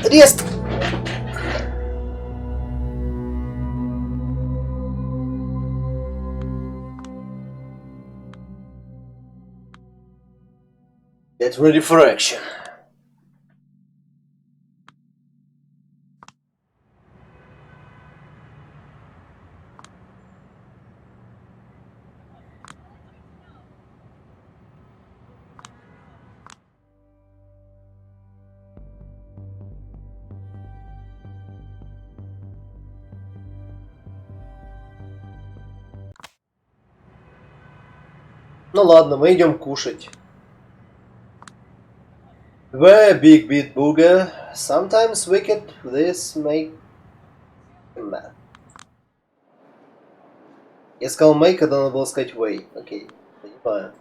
Арест! Get ready for action. Ну ладно, мы идем кушать. Where big beat booger, sometimes wicked, this make mad. Я сказал make, когда надо было сказать way. Окей, понимаю.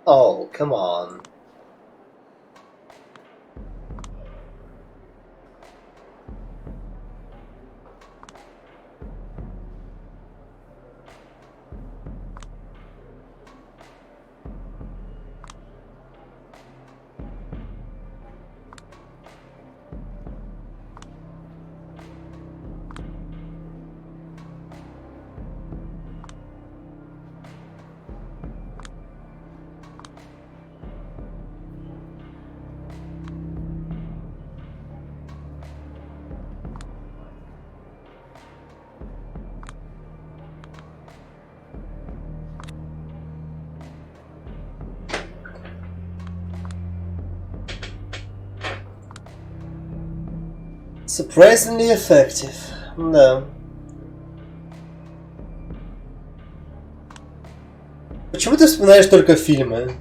Oh, come on. Surprisingly effective. Да. Почему ты вспоминаешь только фильмы?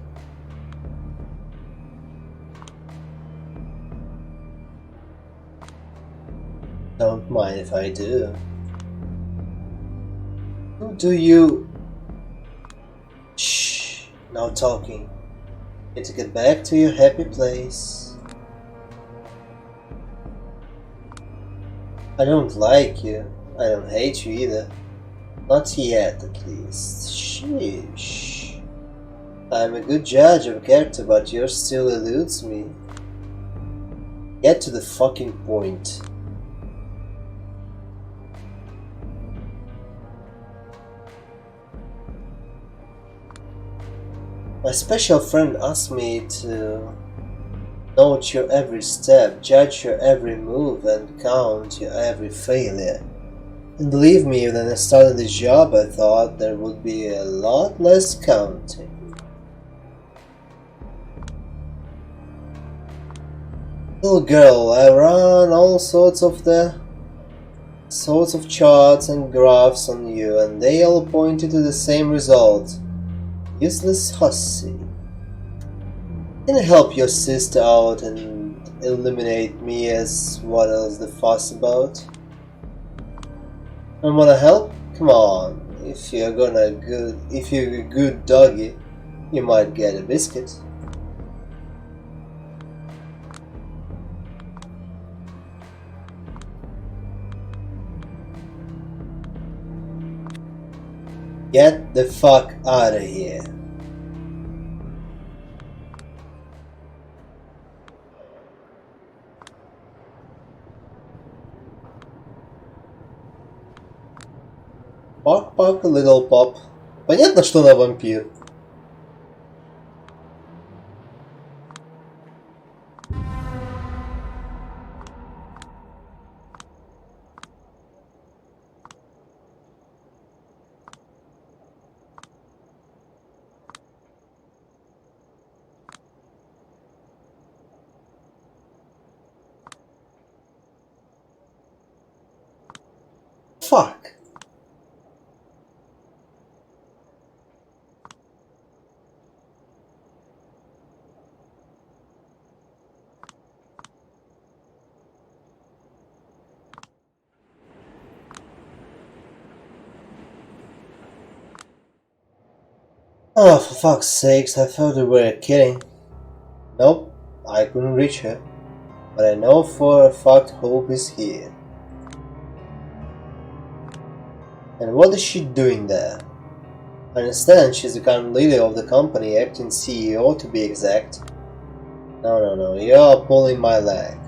Don't mind if I do. Do you... Shh, no talking. Get to get back to your happy place. I don't like you. I don't hate you either. Not yet, at least. Sheesh. I'm a good judge of character, but yours still eludes me. Get to the fucking point. My special friend asked me to note your every step, judge your every move, and count your every failure. And believe me, when I started this job, I thought there would be a lot less counting. Little girl, I run all sorts of charts and graphs on you, and they all pointed to the same result. Useless hussy. Can you help your sister out and eliminate me as what else the fuss about? Don't wanna help? Come on. If you're a good doggy, you might get a biscuit. Get the fuck out of here. Пак-пак, little pop. Понятно, что она вампир. Fuck. Oh, for fuck's sakes, I thought we were kidding. Nope, I couldn't reach her. But I know for a fact Hope is here. And what is she doing there? I understand she's the current leader of the company, acting CEO to be exact. No, you're pulling my leg.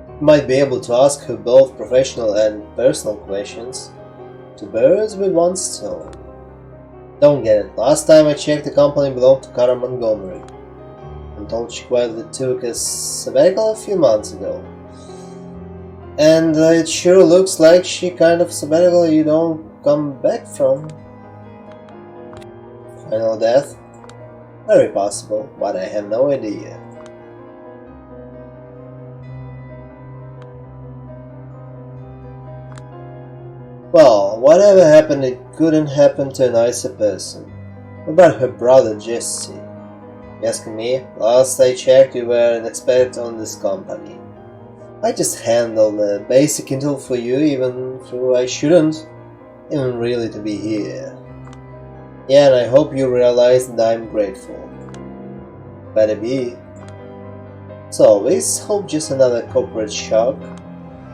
You might be able to ask her both professional and personal questions. Two birds with one stone. Don't get it. Last time I checked, the company belonged to Kara Montgomery. I'm told she quietly took a sabbatical a few months ago. And it sure looks like she kind of sabbatical you don't come back from. Final death? Very possible, but I have no idea. Well, whatever happened, it couldn't happen to a nicer person. What about her brother Jesse? You asking me? Last I checked, you were an expert on this company. I just handled the basic intel for you, even though I shouldn't even really to be here. Yeah, and I hope you realize that I'm grateful. Better be. So, is Hope just another corporate shark?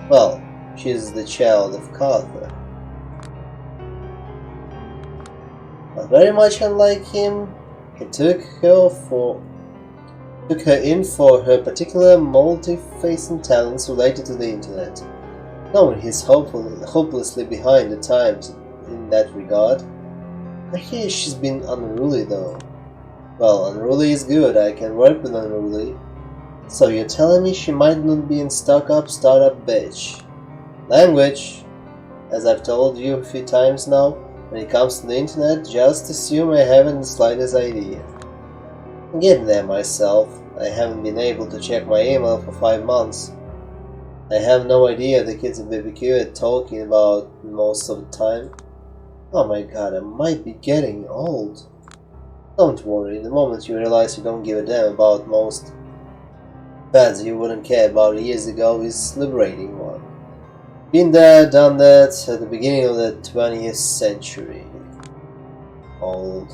Well, she's the child of Carter. But very much unlike him, he took her in for her particular multi-facing talents related to the internet. Knowing he's hopelessly behind the times in that regard. I hear she's been unruly though. Well, unruly is good, I can work with unruly. So you're telling me she might not be in startup bitch. Language. As I've told you a few times now, when it comes to the internet, just assume I haven't the slightest idea. I'm getting there myself. I haven't been able to check my email for 5 months. I have no idea the kids at BBQ are talking about most of the time. Oh my god, I might be getting old. Don't worry, the moment you realize you don't give a damn about most fads you wouldn't care about years ago is liberating one. Been there, done that, at the beginning of the 20th century. Old.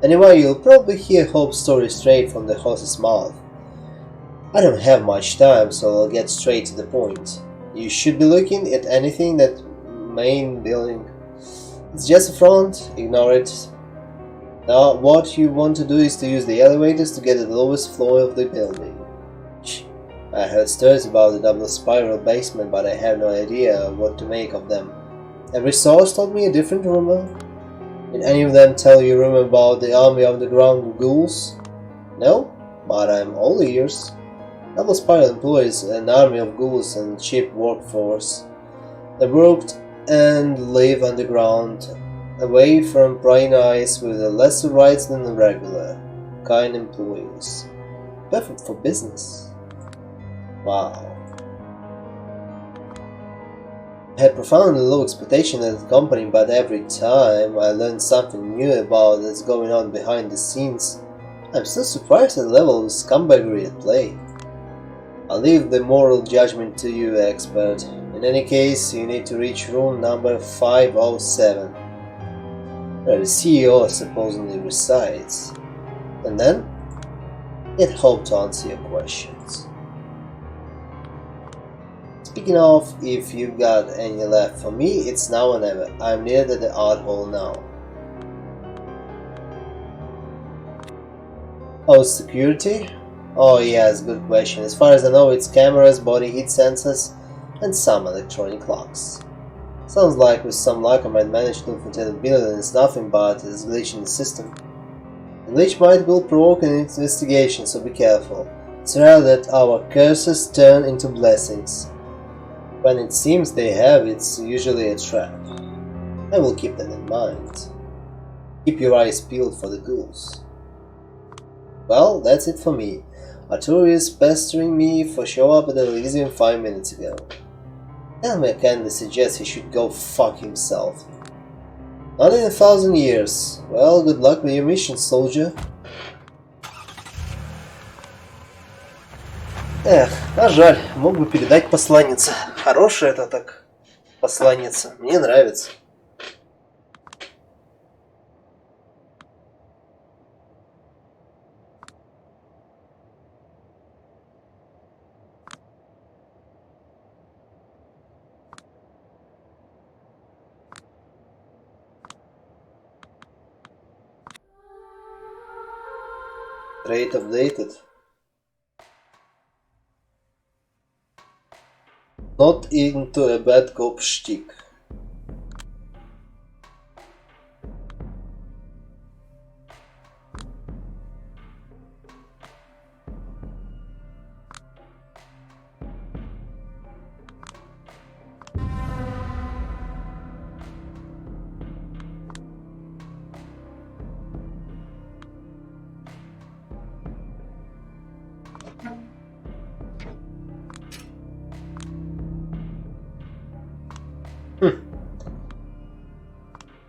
Anyway, you'll probably hear Hope's story straight from the horse's mouth. I don't have much time, so I'll get straight to the point. You should be looking at anything that main building. It's just a front, ignore it. Now, what you want to do is to use the elevators to get to the lowest floor of the building. I heard stories about the double spiral basement, but I have no idea what to make of them. Every source told me a different rumor. Did any of them tell you a rumor about the army of the ground ghouls? No, but I'm all ears. Double spiral employs an army of ghouls and cheap workforce. They worked and live underground, away from prying eyes, with lesser rights than the regular, kind employees. Perfect for business. Wow. I had profoundly low expectations at the company, but every time I learned something new about what's going on behind the scenes, I'm still surprised at the level of scumbaggery at play. I'll leave the moral judgment to you, expert. In any case, you need to reach room number 507, where the CEO supposedly resides. And then, it hope to answer your questions. Speaking of, if you've got any left for me, it's now or never. I'm near the art hall now. Oh, security? Oh yes, good question. As far as I know, it's cameras, body heat sensors, and some electronic locks. Sounds like with some luck I might manage to infiltrate the building and it's nothing but a glitch in the system. The glitch might will provoke an investigation, so be careful. It's rare that our curses turn into blessings. When it seems they have, it's usually a trap. I will keep that in mind. Keep your eyes peeled for the ghouls. Well, that's it for me. Arturo is pestering me for show up at the Elysium 5 minutes ago. Tell me I kindly suggest he should go fuck himself. Not in 1,000 years. Well, good luck with your mission, soldier. Эх, а жаль, мог бы передать посланнице. Хорошая это так посланница, мне нравится. Rate updated. Not into a bad cop shtick.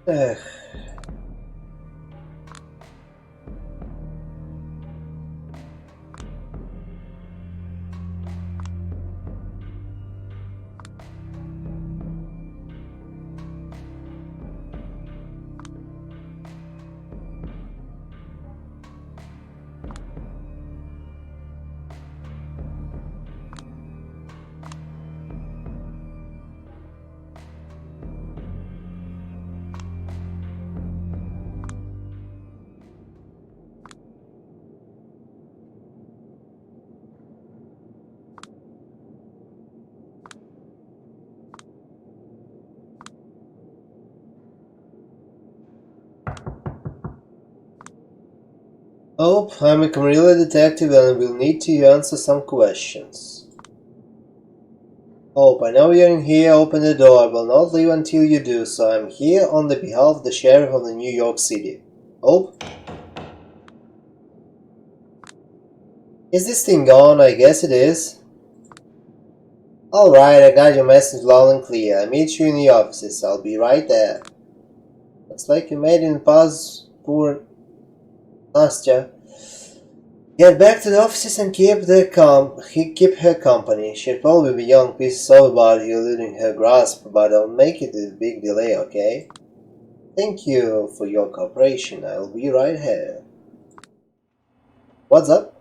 Эх. Oh, I'm a criminal detective and I will need to answer some questions. Oh, I know you're in here, open the door. I will not leave until you do, so I'm here on the behalf of the sheriff of the New York City. Oh? Is this thing on? I guess it is. Alright, I got your message loud and clear. I'll meet you in the offices. I'll be right there. Looks like you made it in pause, poor Nastya. Get back to the offices and keep her company. She'll probably be young pieces of about you eluding her grasp, but don't make it a big delay, okay? Thank you for your cooperation. I'll be right here. What's up?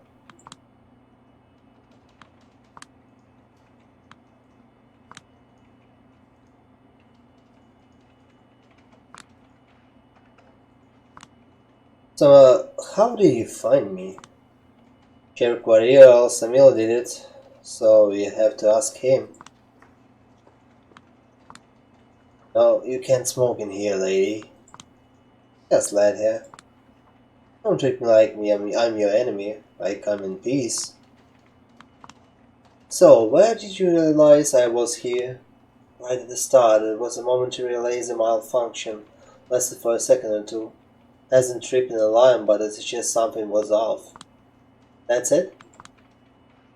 So, how did you find me? Sheriff Guerrero Samil did it, so you have to ask him. No, you can't smoke in here, lady. Just let her. Don't treat me like I'm your enemy. I come in peace. So, where did you realize I was here? Right at the start, it was a momentary laser malfunction, lasted for a second or two. Hasn't tripped an alarm, but it's just something was off. That's it?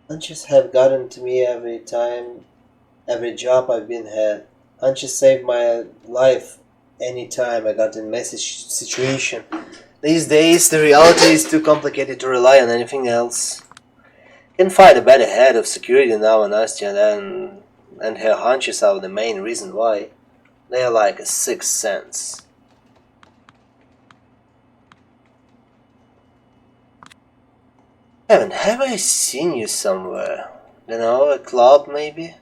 Hunches have gotten to me every job I've been had. Hunches saved my life any time I got in a messy situation. These days, the reality is too complicated to rely on anything else. Can find a better head of security now, Nastya, and her hunches are the main reason why. They are like a sixth sense. Have I seen you somewhere? You know, a club maybe?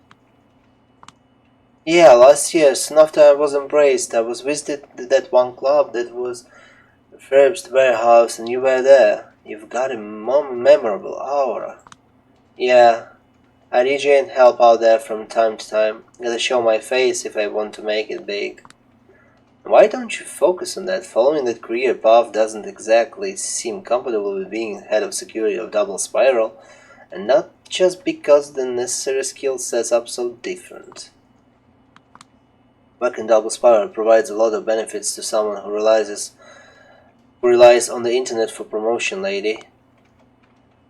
Yeah, last year, soon after I was embraced, I was visited that one club that was a refurbished warehouse and you were there. You've got a memorable aura. Yeah, I DJ and help out there from time to time. Gotta show my face if I want to make it big. Why don't you focus on that? Following that career path doesn't exactly seem compatible with being head of security of Double Spiral, and not just because the necessary skill sets up so different. Working Double Spiral provides a lot of benefits to someone who relies on the internet for promotion, lady.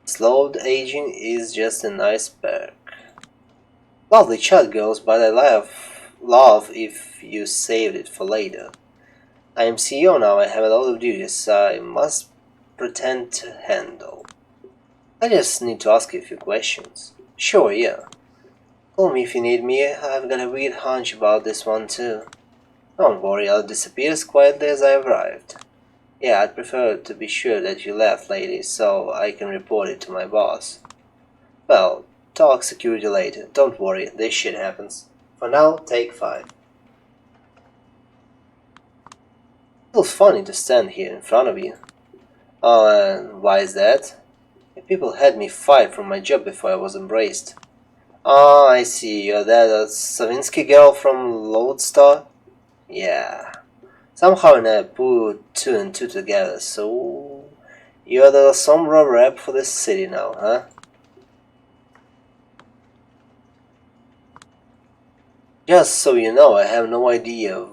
Slowed aging is just a nice perk. Lovely chat, girls, but I love if you saved it for later. I am CEO now, I have a lot of duties I must pretend to handle. I just need to ask you a few questions. Sure, yeah. Call me if you need me, I've got a weird hunch about this one too. Don't worry, I'll disappear as quietly as I arrived. Yeah, I'd prefer to be sure that you left, lady, so I can report it to my boss. Well, talk security later. Don't worry, this shit happens. For now, take 5. Feels funny to stand here in front of you. Oh, and why is that? People had me fired from my job before I was embraced. Ah, I see. You're that Savinsky girl from Lodestar? Yeah. Somehow I never put two and two together, so... You're the Sombra rep for this city now, huh? Just so you know, I have no idea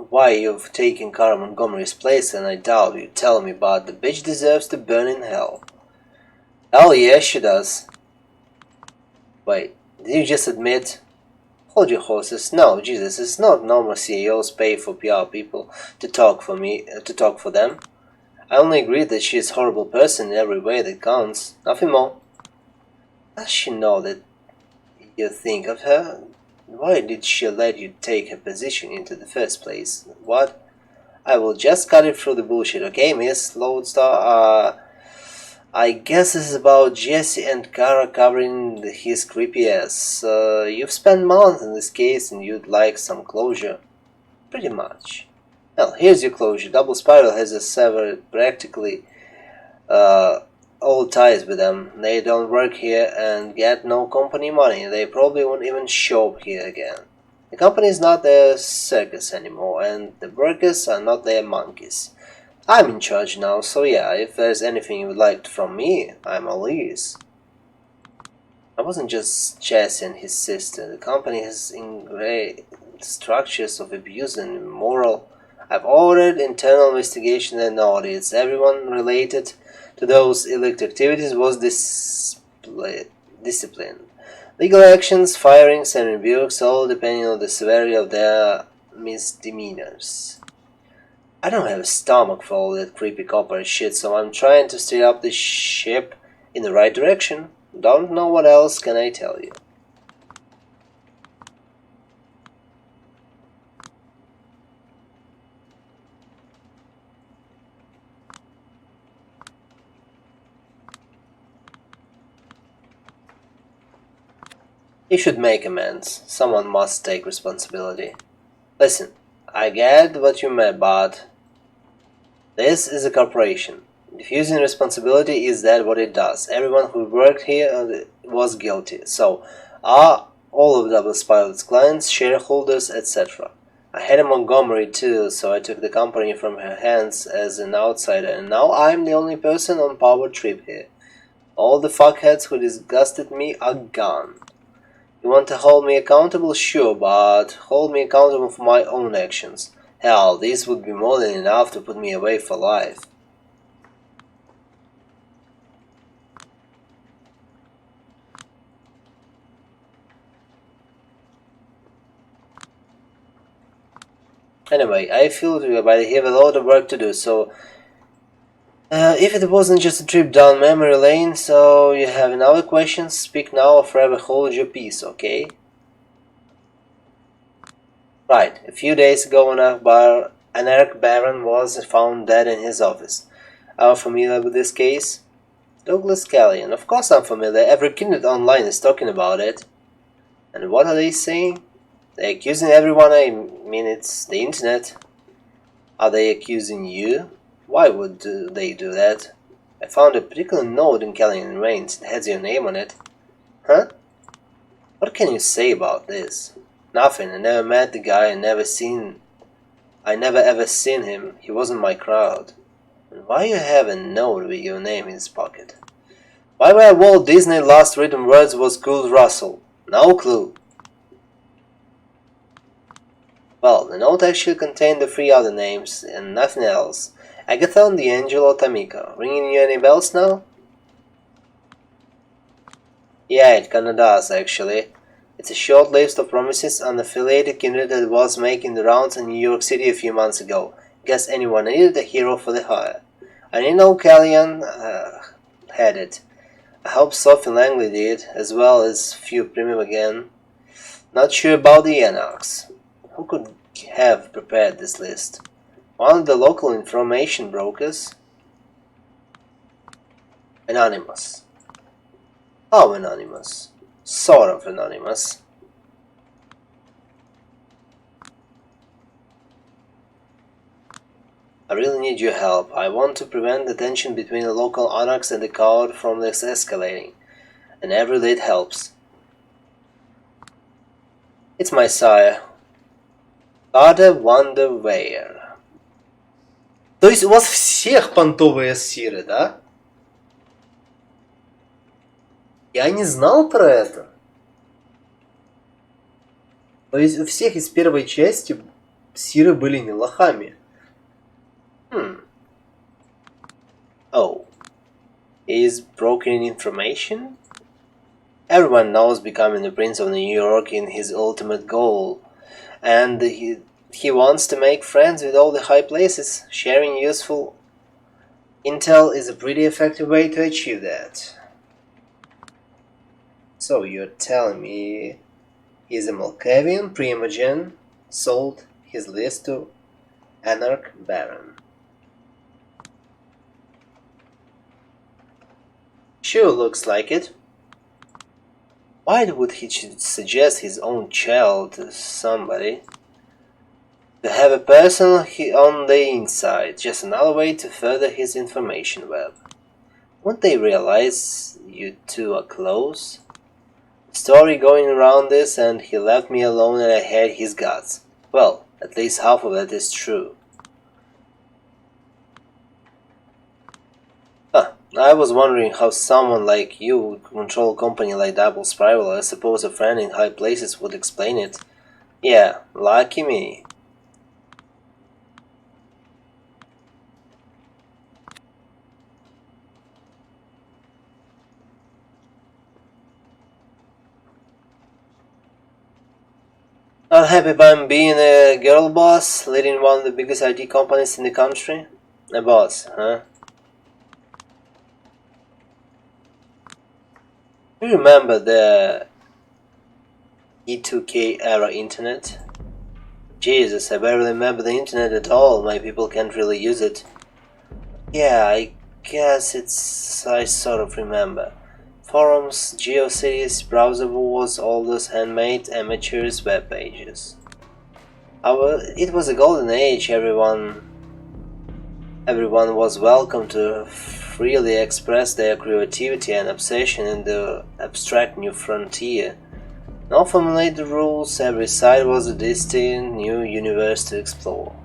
why you've taken Cara Montgomery's place, and I doubt you tell me, but the bitch deserves to burn in hell. Hell yeah, she does. Wait, did you just admit? Hold your horses. No, Jesus, it's not normal CEOs pay for PR people to talk for them. I only agree that she is a horrible person in every way that counts. Nothing more. Does she know that you think of her? Why did she let you take her position into the first place? What? I will just cut it through the bullshit, okay, Miss Lodestar? I guess this is about Jesse and Kara covering his creepy ass. You've spent months in this case and you'd like some closure. Pretty much. Well, here's your closure. Double Spiral has severed practically all ties with them. They don't work here and get no company money. They probably won't even show up here again. The company is not their circus anymore, and the workers are not their monkeys. I'm in charge now, so yeah, if there's anything you would like from me, I'm all ears. I wasn't just Jesse and his sister. The company has ingrained structures of abuse and immoral. I've ordered internal investigation and audits. Everyone related to those illegal activities was disciplined. Legal actions, firings, and rebukes, all depending on the severity of their misdemeanors. I don't have a stomach for all that creepy corporate shit, so I'm trying to steer up the ship in the right direction. Don't know what else can I tell you. You should make amends. Someone must take responsibility. Listen, I get what you meant, but this is a corporation. Diffusing responsibility is that what it does. Everyone who worked here was guilty. So are all of Double Spiral's clients, shareholders, etc. I had a Montgomery too, so I took the company from her hands as an outsider, and now I'm the only person on power trip here. All the fuckheads who disgusted me are gone. You want to hold me accountable? Sure, but hold me accountable for my own actions. Hell, this would be more than enough to put me away for life. Anyway, I feel but I have a lot of work to do, so if it wasn't just a trip down memory lane, so you have another question, speak now or forever hold your peace, okay? Right, a few days ago an Eric Baron was found dead in his office. Are you familiar with this case? Douglas Callion. Of course I'm familiar, every kindred online is talking about it. And what are they saying? They're accusing everyone, I mean it's the internet. Are they accusing you? Why would they do that? I found a particular note in Callion Reigns. It has your name on it. Huh? What can you say about this? Nothing. I never met the guy. I never ever seen him. He wasn't my crowd. And why you have a note with your name in his pocket? Why were Walt Disney's last written words was Kurt Russell? No clue. Well, the note actually contained the 3 other names and nothing else. Agathon, D'Angelo, Tamika. Ringing you any bells now? Yeah, it kinda does, actually. It's a short list of promises unaffiliated kindred that was making the rounds in New York City a few months ago. Guess anyone needed a hero for the hire. I didn't know Callion had it. I hope Sophie Langley did, as well as few premium again. Not sure about the Anarchs. Who could have prepared this list? One of the local information brokers? Anonymous. How anonymous? Sort of anonymous. I really need your help. I want to prevent the tension between the local anarchs and the crowd from this escalating. And every lead helps. It's my sire. Goda Wonderwear. То есть у вас всех понтовые сиры, да? Я не знал про это. То есть у всех из первой части сиры были не лохами. Oh. Is broken information? Everyone knows becoming the Prince of New York is his ultimate goal. And he wants to make friends with all the high places. Sharing useful intel is a pretty effective way to achieve that. So you're telling me he's a Malkavian primogen, sold his list to Anarch Baron. Sure looks like it. Why would he suggest his own child to somebody? To have a person on the inside, just another way to further his information web. Won't they realize you two are close? Story going around this, and he left me alone and I had his guts. Well, at least half of that is true. I was wondering how someone like you would control a company like Double Spiral. I suppose a friend in high places would explain it. Yeah, lucky me. Not happy about being a girl boss, leading one of the biggest IT companies in the country? A boss, huh? Do you remember the E2K era internet? Jesus, I barely remember the internet at all. My people can't really use it. Yeah, I guess I sort of remember. Forums, GeoCities, browser wars, all those handmade amateurs web pages. It was a golden age. Everyone was welcome to freely express their creativity and obsession in the abstract new frontier. No formulated rules, every site was a distinct new universe to explore.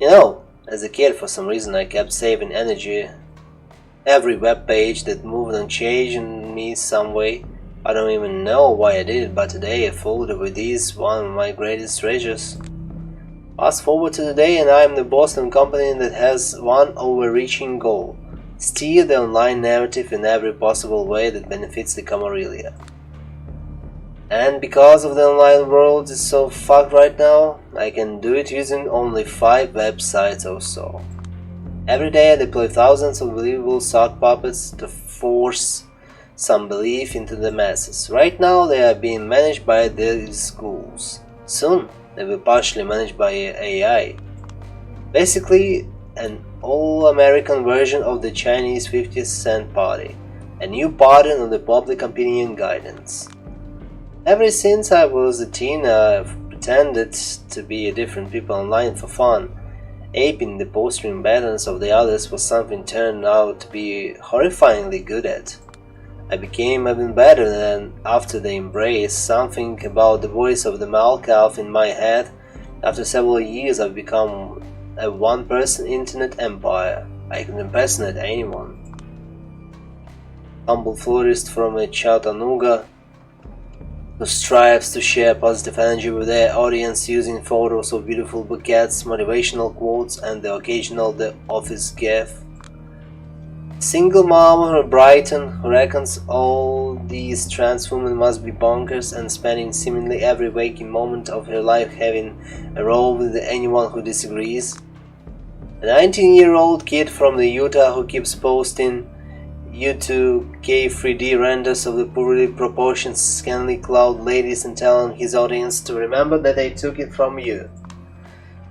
You know, as a kid for some reason I kept saving energy. Every web page that moved and changed in me some way. I don't even know why I did it, but today a folder with these one of my greatest treasures. Fast forward to today and I am the boss of a company that has one overreaching goal. Steer the online narrative in every possible way that benefits the Camarilla. And because of the online world is so fucked right now, I can do it using only 5 websites or so. Every day I deploy thousands of believable sock puppets to force some belief into the masses. Right now they are being managed by these schools. Soon they will partially managed by AI. Basically an all-American version of the Chinese 50th Cent Party. A new pattern of the public opinion guidance. Ever since I was a teen I've pretended to be different people online for fun. Aping the posturing patterns of the others was something turned out to be horrifyingly good at. I became even better than after the embrace, something about the voice of the Malkalf in my head. After several years I've become a one-person internet empire. I can impersonate anyone. Humble florist from a Chattanooga who strives to share positive energy with their audience using photos of beautiful bouquets, motivational quotes, and the occasional The Office gif. Single mom from Brighton who reckons all these trans women must be bonkers and spending seemingly every waking moment of her life having a row with anyone who disagrees. A 19-year-old kid from the Utah who keeps posting U2K 3D renders of the poorly proportioned scantily clad ladies and telling his audience to remember that they took it from you.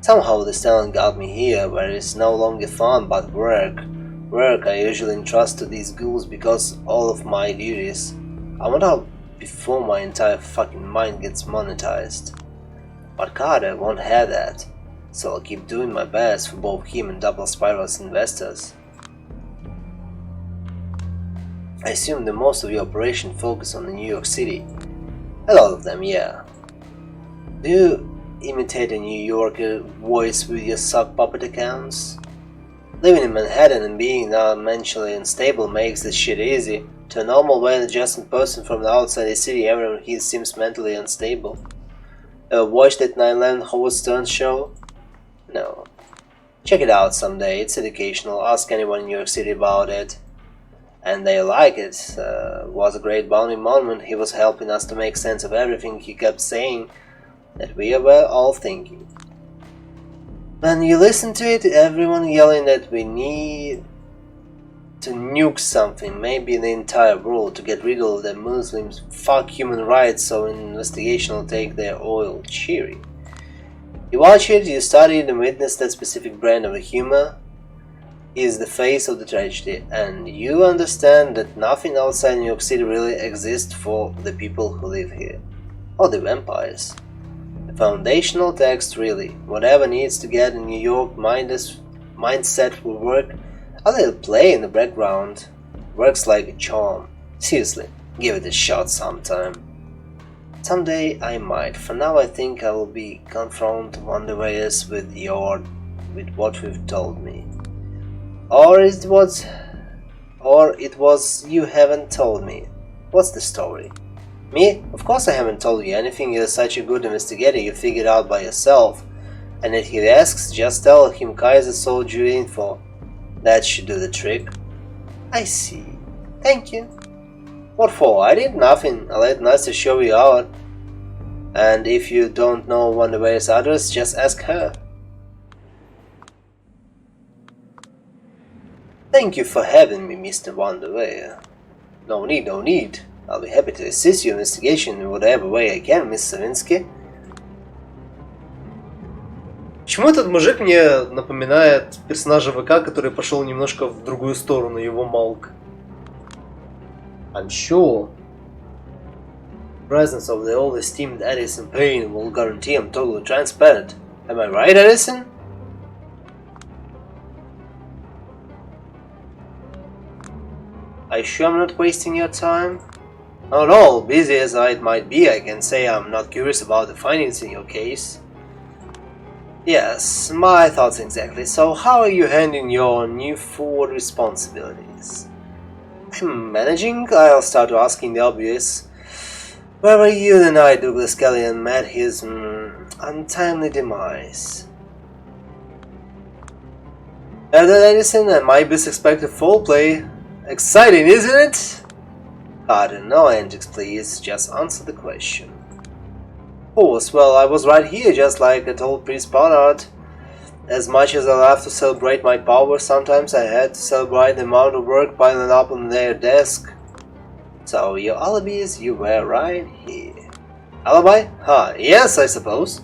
Somehow this talent got me here, where it's no longer fun but work. Work I usually entrust to these ghouls because all of my duties. I want out before my entire fucking mind gets monetized. But God, I won't have that. so I'll keep doing my best for both him and Double Spiral's investors. I assume that most of your operation focus on New York City. A lot of them, yeah. Do you imitate a New Yorker voice with your sock puppet accounts? Living in Manhattan and being not mentally unstable makes this shit easy. To a normal well-adjusted person from the outside the city, everyone here seems mentally unstable. Ever watched that 9/11 Howard Stern show? No. Check it out someday, it's educational, ask anyone in New York City about it. And they like it. Was a great bonding moment. He was helping us to make sense of everything. He kept saying that we were all thinking. When you listen to it, everyone yelling that we need to nuke something, maybe the entire world, to get rid of the Muslims, fuck human rights, so an investigation will take their oil. Cheery. You watch it, you study it and witness that specific brand of humor is the face of the tragedy, and you understand that nothing outside New York City really exists for the people who live here, or the vampires. The foundational text really, whatever needs to get in New York mindset will work. A little play in the background works like a charm. Seriously, give it a shot sometime. Someday I might. For now I think I will be confront Wonderwares with what you've told me. Or it was you haven't told me. What's the story? Me? Of course I haven't told you anything. You're such a good investigator, you figured out by yourself. And if he asks, just tell him Kaiser sold you info. That should do the trick. I see. Thank you. What for? I did nothing. I let Nastya show you out. And if you don't know Wonderware's address, just ask her. Thank you for having me, Mr. Wonderware. No need, no need. I'll be happy to assist your investigation in whatever way I can, Miss Savinsky. Почему этот мужик мне напоминает персонажа ВК, который пошел немножко в другую сторону, его Малк? I'm sure presence of the old esteemed Edison Payne will guarantee I'm totally transparent. Am I right, Edison? Are you sure I'm not wasting your time? Not at all. Busy as I might be, I can say I'm not curious about the findings in your case. Yes, my thoughts exactly. So how are you handling your new forward responsibilities? I'm managing. I'll start asking the obvious. Where were you the night Douglas Kellyan met his untimely demise? Elder Edison and my best expected foul play. Exciting, isn't it? Pardon, no antics please, just answer the question. Of course, well, I was right here, just like I told Priest Barnard. As much as I love to celebrate my power, sometimes I had to celebrate the amount of work piling up on their desk. So, your alibi is you were right here. Alibi? Huh, yes, I suppose.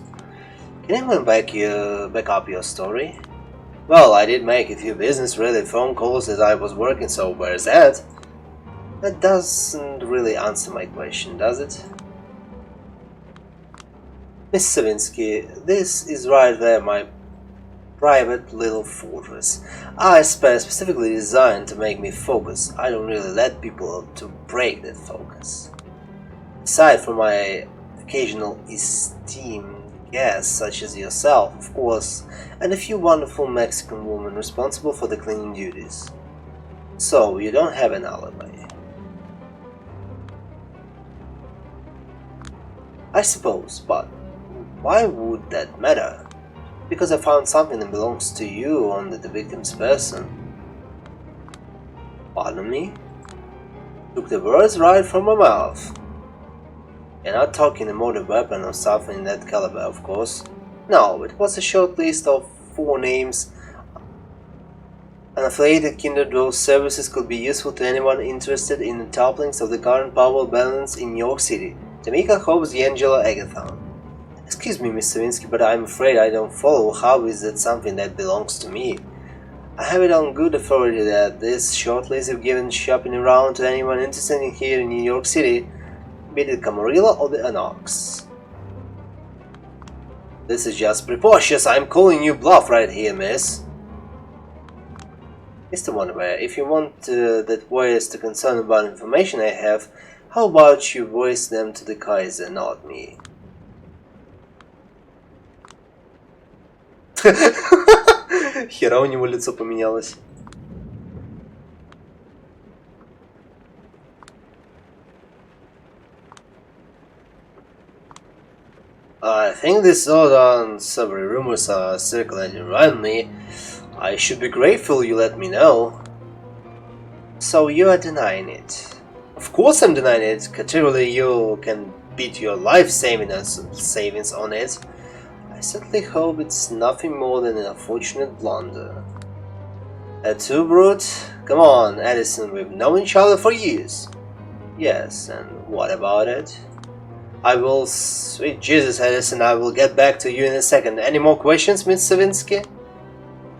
Can anyone back up your story? Well, I did make a few business-related phone calls as I was working, so where's that? That doesn't really answer my question, does it? Miss Savinsky, this is right there my private little fortress. I specifically designed to make me focus. I don't really let people to break that focus. Aside from my occasional esteemed guests such as yourself, of course, and a few wonderful Mexican women responsible for the cleaning duties. So, you don't have an alibi. I suppose, but why would that matter? Because I found something that belongs to you on the victim's person. Pardon me? Took the words right from my mouth. You're not talking a motive weapon or something in that caliber, of course. No, it was a short list of 4 names. Unaffiliated kindred those services could be useful to anyone interested in the topplings of the current power balance in New York City. Tamika Hobbs, D'Angelo Agathon. Excuse me, Miss Savinsky, but I'm afraid I don't follow. How is that something that belongs to me? I have it on good authority that this short list is given shopping around to anyone interested in here in New York City, be it Camarilla or the Anox. This is just preposterous. I'm calling you bluff right here, miss. Mr. Wonderware, if you want that voice to concern about information I have, how about you voice them to the Kaiser, not me? Хера у него лицо поменялось. I think this all on several rumors are circulating around me. I should be grateful you let me know. So you are denying it? Of course I'm denying it. Categorically you can beat your life savings on it. I certainly hope it's nothing more than an unfortunate blunder. Too brute? Come on, Edison, we've known each other for years. Yes, and what about it? I will... Sweet Jesus, Edison, I will get back to you in a second. Any more questions, Miss Savinsky?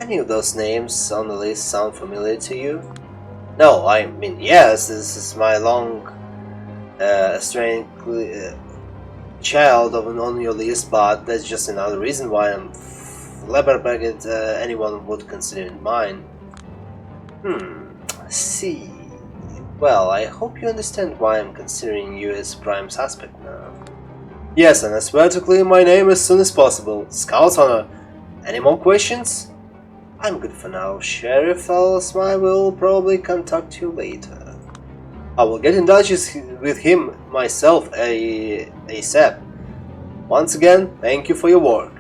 Any of those names on the list sound familiar to you? No, I mean, yes, this is my long, estranged child on your list, but that's just another reason why I'm flabbergasted anyone would consider it mine. See. Well, I hope you understand why I'm considering you as prime suspect now. Yes, and I swear to clear my name as soon as possible. Scout's honor. Any more questions? I'm good for now. Sheriff I will probably contact you later. I will get in touch with him myself ASAP. Once again, thank you for your work.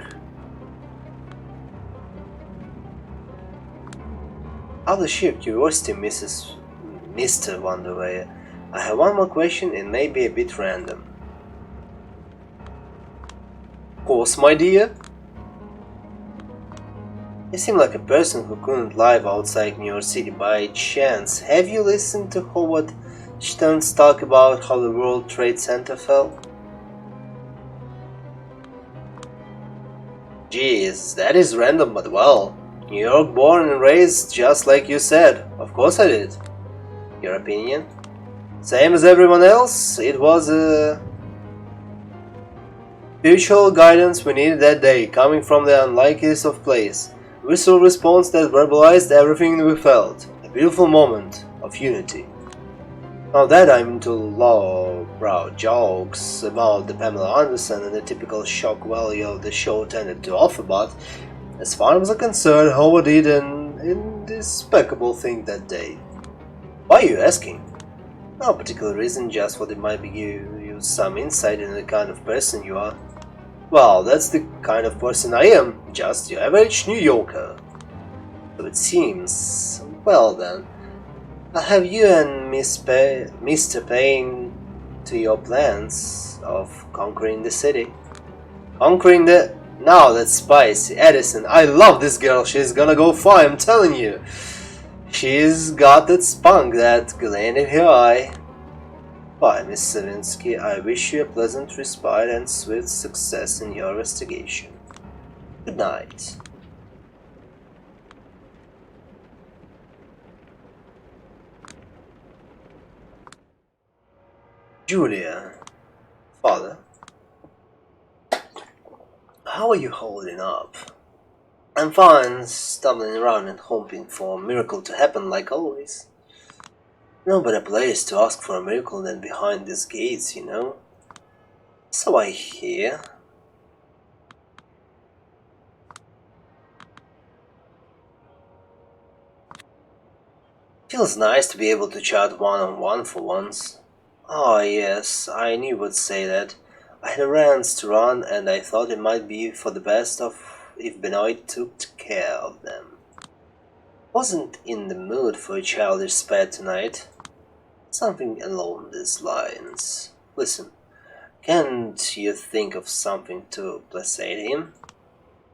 Out of sheer curiosity, Mr. Wonderway, I have one more question and maybe a bit random. Of course, my dear. You seem like a person who couldn't live outside New York City by chance. Have you listened to Howard Stern's talk about how the World Trade Center fell? Jeez, that is random, but well. New York born and raised, just like you said. Of course I did. Your opinion? Same as everyone else, it was a spiritual guidance we needed that day, coming from the unlikeliest of places. Visceral response that verbalized everything we felt. A beautiful moment of unity. Now that I'm into lowbrow jokes about the Pamela Anderson and the typical shock value of the show tended to offer, but as far as I'm concerned, Howard did an indespicable thing that day. Why are you asking? No particular reason, just thought it might give you some insight into the kind of person you are. Well, that's the kind of person I am, just your average New Yorker. So it seems. Well then, I'll have you and Mr. Payne to your plans of conquering the city. Conquering the... Now that's spicy. Edison, I love this girl, she's gonna go far, I'm telling you. She's got that spunk, that glint in her eye. Bye, Miss Savinsky. I wish you a pleasant respite and swift success in your investigation. Good night. Julia. Father. How are you holding up? I'm fine, stumbling around and hoping for a miracle to happen like always. No better place to ask for a miracle than behind these gates, you know? So I hear. Feels nice to be able to chat one-on-one for once. Oh yes, I knew you would say that. I had errands to run and I thought it might be for the best if Benoit took care of them. Wasn't in the mood for a childish spat tonight. Something along these lines. Listen, can't you think of something to placate him?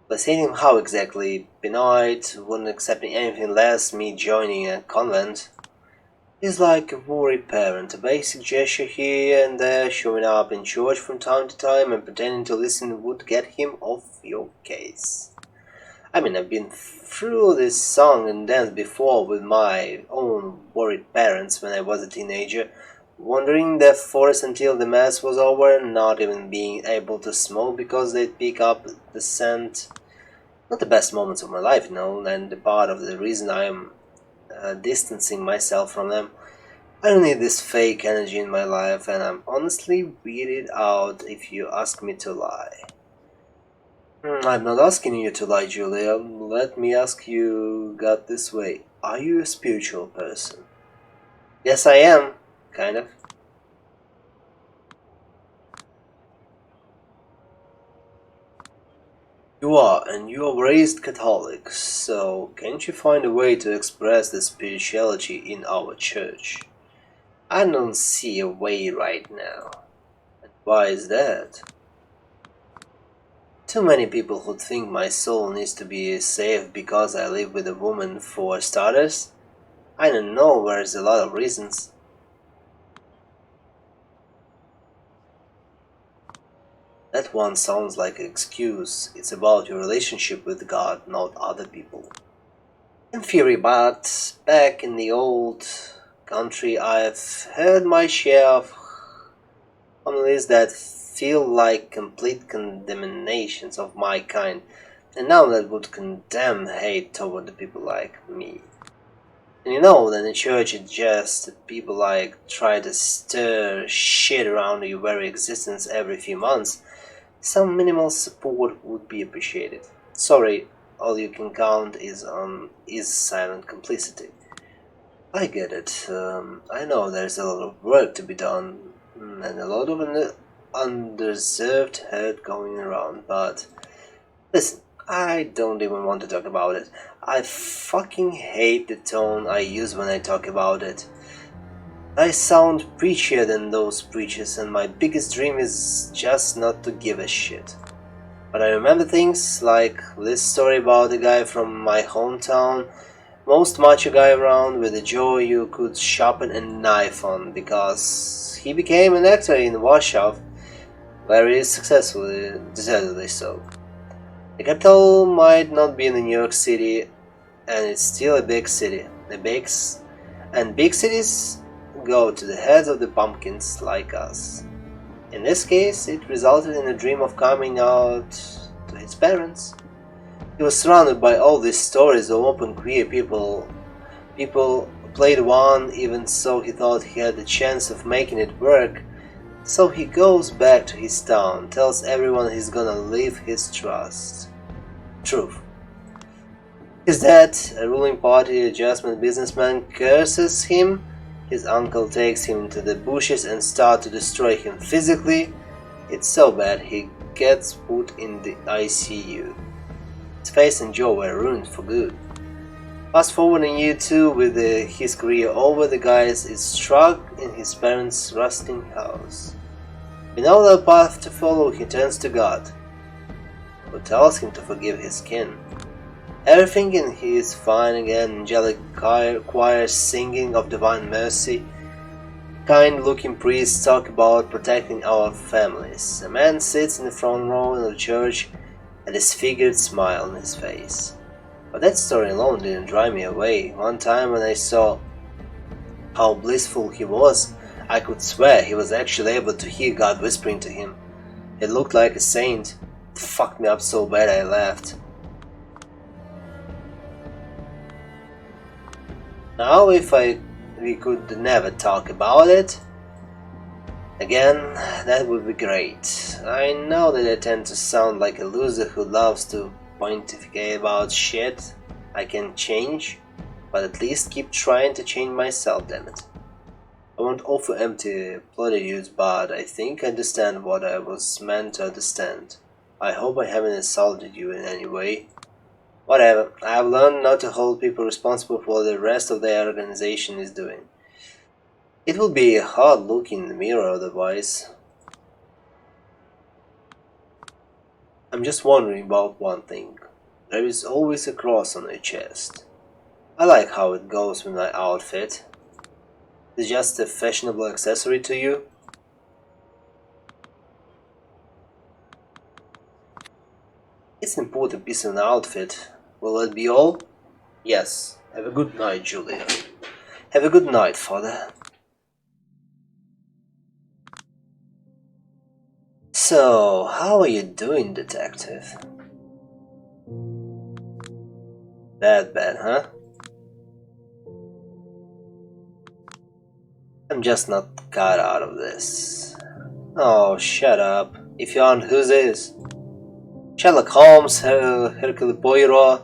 Placate him how exactly? Benoit wouldn't accept anything less me joining a convent. He's like a worried parent, a basic gesture here and there, showing up in church from time to time and pretending to listen would get him off your case. I mean, I've been through this song and dance before with my own worried parents when I was a teenager, wandering the forest until the mass was over, not even being able to smoke because they'd pick up the scent. Not the best moments of my life, no, and the part of the reason I am distancing myself from them. I don't need this fake energy in my life, and I'm honestly weirded out if you ask me to lie. I'm not asking you to lie, Julia. Let me ask you God this way. Are you a spiritual person? Yes, I am. Kind of. You are, and you are raised Catholic, so can't you find a way to express the spirituality in our church? I don't see a way right now. And why is that? Too many people who think my soul needs to be saved because I live with a woman, for starters. I don't know, there's a lot of reasons. That one sounds like an excuse. It's about your relationship with God, not other people. In theory, but back in the old country I've heard my share of homilies that feel like complete condemnations of my kind, and now that would condemn hate toward the people like me. And you know that in church it's just people like try to stir shit around your very existence every few months. Some minimal support would be appreciated. Sorry, all you can count is silent complicity. I get it. I know there's a lot of work to be done, and a lot of undeserved hurt going around, but listen, I don't even want to talk about it. I fucking hate the tone I use when I talk about it. I sound preachier than those preachers, and my biggest dream is just not to give a shit. But I remember things like this story about a guy from my hometown, most macho guy around with a jaw you could sharpen a knife on, because he became an actor in Warsaw, very successfully, deservedly so. The capital might not be in New York City, and it's still a big city. And big cities go to the heads of the pumpkins like us. In this case, it resulted in a dream of coming out to his parents. He was surrounded by all these stories of open queer people. People played one, even so he thought he had the chance of making it work. So he goes back to his town, tells everyone he's gonna leave his trust. Truth. His dad, a ruling party adjustment businessman, curses him. His uncle takes him into the bushes and starts to destroy him physically. It's so bad he gets put in the ICU. His face and jaw were ruined for good. Fast forward in year 2, with his career over, the guy is struck in his parents' rusting house. We know the path to follow. He turns to God, who tells him to forgive his kin. Everything in here is fine again. Angelic choirs singing of divine mercy. Kind-looking priests talk about protecting our families. A man sits in the front row of the church, a disfigured smile on his face. But that story alone didn't drive me away. One time when I saw how blissful he was, I could swear he was actually able to hear God whispering to him. It looked like a saint. It fucked me up so bad I laughed. Now if we could never talk about it again, that would be great. I know that I tend to sound like a loser who loves to pontificate about shit I can change, but at least keep trying to change myself, damn it. I won't offer empty platitudes, but I think I understand what I was meant to understand. I hope I haven't insulted you in any way. Whatever, I have learned not to hold people responsible for what the rest of their organization is doing. It will be hard looking in the mirror otherwise. I'm just wondering about one thing. There is always a cross on your chest. I like how it goes with my outfit. It's just a fashionable accessory to you. It's an important piece of an outfit. Will that be all? Yes. Have a good night, Julia. Have a good night, Father. So, how are you doing, detective? That bad, huh? I'm just not cut out of this. Oh, shut up. If you aren't, whose is? Sherlock Holmes, Hercule Poirot,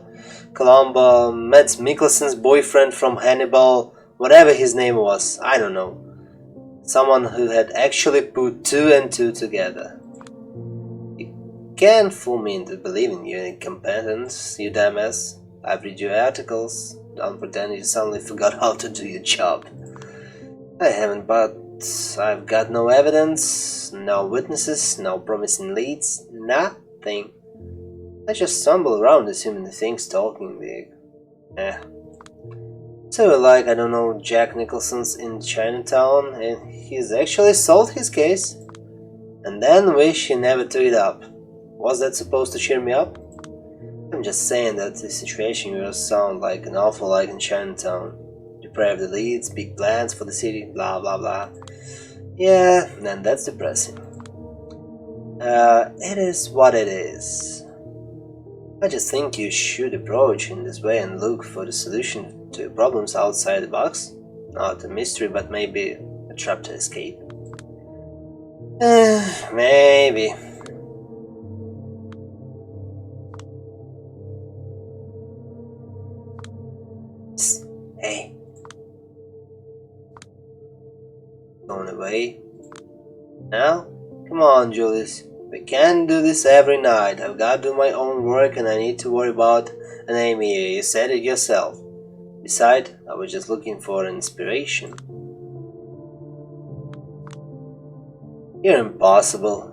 Columbo, Mads Mikkelsen's boyfriend from Hannibal, whatever his name was, I don't know. Someone who had actually put 2 and 2 together. You can't fool me into believing your incompetence, you dumbass. I've read your articles. Don't pretend you suddenly forgot how to do your job. I haven't, but I've got no evidence, no witnesses, no promising leads, nothing. I just stumble around assuming the thing's talking big. So like, I don't know, Jack Nicholson's in Chinatown and he's actually solved his case. And then wish he never took it up. Was that supposed to cheer me up? I'm just saying that the situation will sound like an awful lot in Chinatown. Depraved elites, big plans for the city, blah blah blah. Yeah, and that's depressing. It is what it is. I just think you should approach in this way and look for the solution to your problems outside the box. Not a mystery, but maybe a trap to escape. Maybe. Psst, hey. Going away? Now? Come on, Julius. We can't do this every night. I've got to do my own work and I need to worry about an aim here. You said it yourself. Besides, I was just looking for inspiration. You're impossible.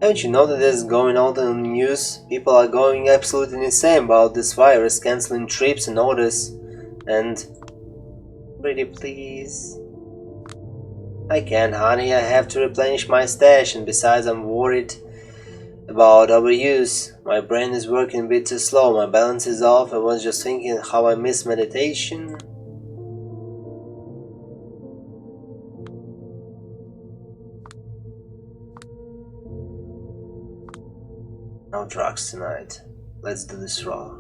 Haven't you noticed this going on in the news? People are going absolutely insane about this virus, cancelling trips and orders. And... pretty please... I can't, honey. I have to replenish my stash, and besides I'm worried about overuse. My brain is working a bit too slow, my balance is off. I was just thinking how I miss meditation. No drugs tonight. Let's do this raw.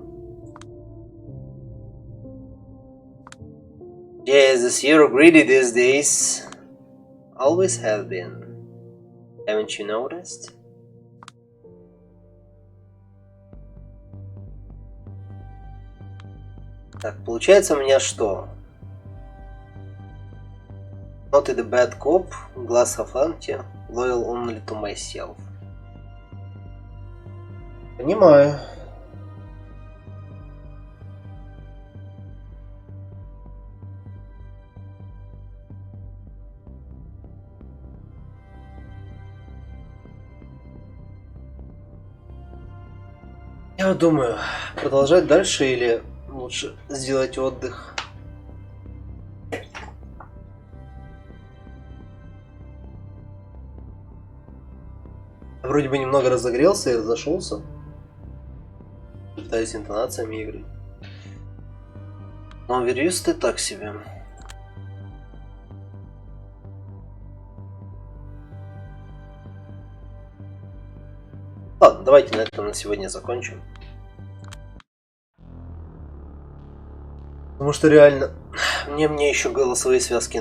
Jesus, you're greedy these days. Always have been. Haven't you noticed? Так, получается у меня что? Not the bad cop, glass half empty, loyal only to myself. Понимаю. Я думаю, продолжать дальше или лучше сделать отдых. Вроде бы немного разогрелся и разошелся. Пытаюсь интонациями игры. Но верюсь ты так себе. Ладно, давайте на этом на сегодня закончим. Потому что реально мне еще голосовые связки